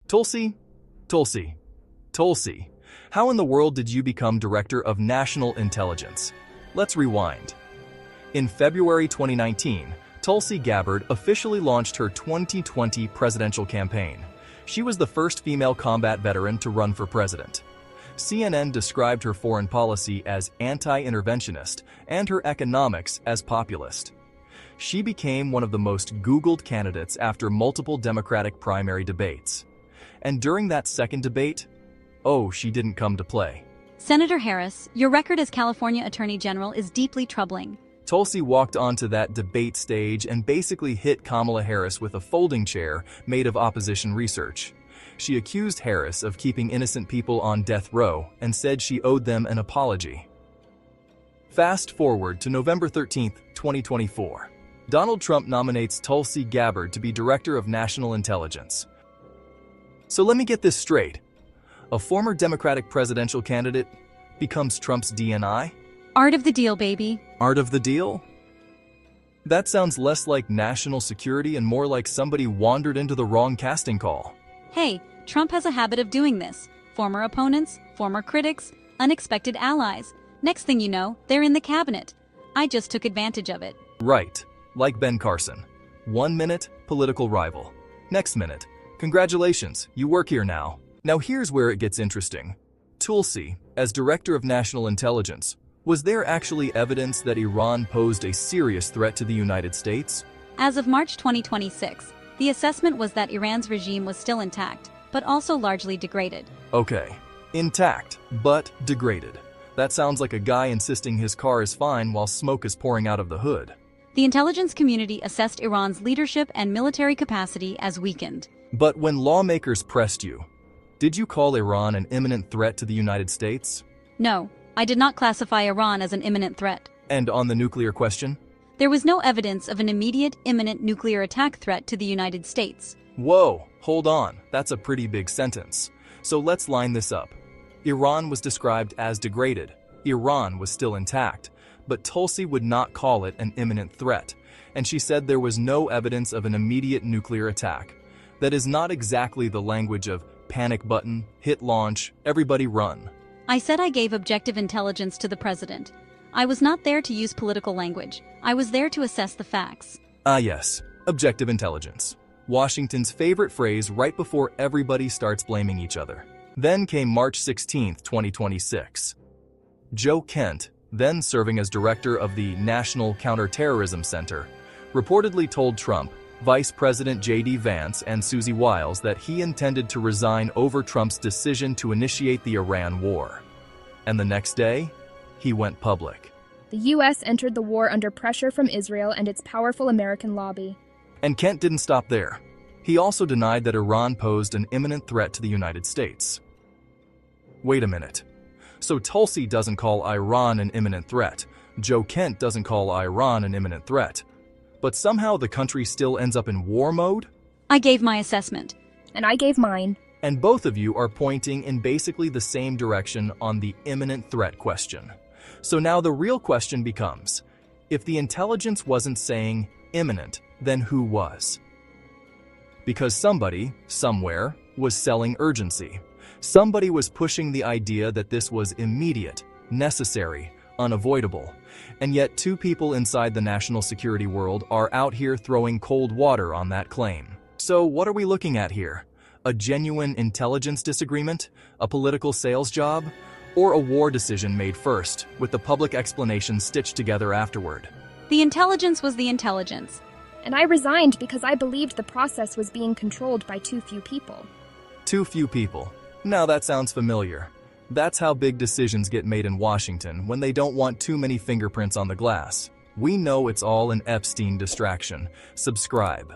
Tulsi, Tulsi, Tulsi, how in the world did you become Director of National Intelligence? Let's rewind. In February 2019, Tulsi Gabbard officially launched her 2020 presidential campaign. She was the first female combat veteran to run for president. CNN described her foreign policy as anti-interventionist and her economics as populist. She became one of the most Googled candidates after multiple Democratic primary debates. And during that second debate, she didn't come to play. Senator Harris, your record as California Attorney General is deeply troubling. Tulsi walked onto that debate stage and basically hit Kamala Harris with a folding chair made of opposition research. She accused Harris of keeping innocent people on death row and said she owed them an apology. Fast forward to November 13, 2024. Donald Trump nominates Tulsi Gabbard to be Director of National Intelligence. So let me get this straight. A former Democratic presidential candidate becomes Trump's DNI? Art of the deal, baby. Art of the deal? That sounds less like national security and more like somebody wandered into the wrong casting call. Hey, Trump has a habit of doing this. Former opponents, former critics, unexpected allies. Next thing you know, they're in the cabinet. I just took advantage of it. Right, like Ben Carson. 1 minute, political rival. Next minute, congratulations, you work here now. Now here's where it gets interesting. Tulsi, as Director of National Intelligence, was there actually evidence that Iran posed a serious threat to the United States? As of March 2026, the assessment was that Iran's regime was still intact, but also largely degraded. Okay, intact, but degraded. That sounds like a guy insisting his car is fine while smoke is pouring out of the hood. The intelligence community assessed Iran's leadership and military capacity as weakened. But when lawmakers pressed you, did you call Iran an imminent threat to the United States? No, I did not classify Iran as an imminent threat. And on the nuclear question? There was no evidence of an immediate, imminent nuclear attack threat to the United States. Whoa, hold on, that's a pretty big sentence. So let's line this up. Iran was described as degraded. Iran was still intact, but Tulsi would not call it an imminent threat, and she said there was no evidence of an immediate nuclear attack. That is not exactly the language of panic button, hit launch, everybody run. I said I gave objective intelligence to the president. I was not there to use political language. I was there to assess the facts. Ah yes, objective intelligence. Washington's favorite phrase right before everybody starts blaming each other. Then came March 16, 2026. Joe Kent, then serving as director of the National Counterterrorism Center, reportedly told Trump, Vice President J.D. Vance and Susie Wiles that he intended to resign over Trump's decision to initiate the Iran war. And the next day, he went public. The U.S. entered the war under pressure from Israel and its powerful American lobby. And Kent didn't stop there. He also denied that Iran posed an imminent threat to the United States. Wait a minute. So Tulsi doesn't call Iran an imminent threat. Joe Kent doesn't call Iran an imminent threat. But somehow the country still ends up in war mode? I gave my assessment. And I gave mine. And both of you are pointing in basically the same direction on the imminent threat question. So now the real question becomes, if the intelligence wasn't saying imminent, then who was? Because somebody, somewhere, was selling urgency. Somebody was pushing the idea that this was immediate, necessary, unavoidable. And yet 2 people inside the national security world are out here throwing cold water on that claim. So what are we looking at here? A genuine intelligence disagreement? A political sales job? Or a war decision made first, with the public explanation stitched together afterward? The intelligence was the intelligence. And I resigned because I believed the process was being controlled by too few people. Too few people. Now that sounds familiar. That's how big decisions get made in Washington when they don't want too many fingerprints on the glass. We know it's all an Epstein distraction. Subscribe.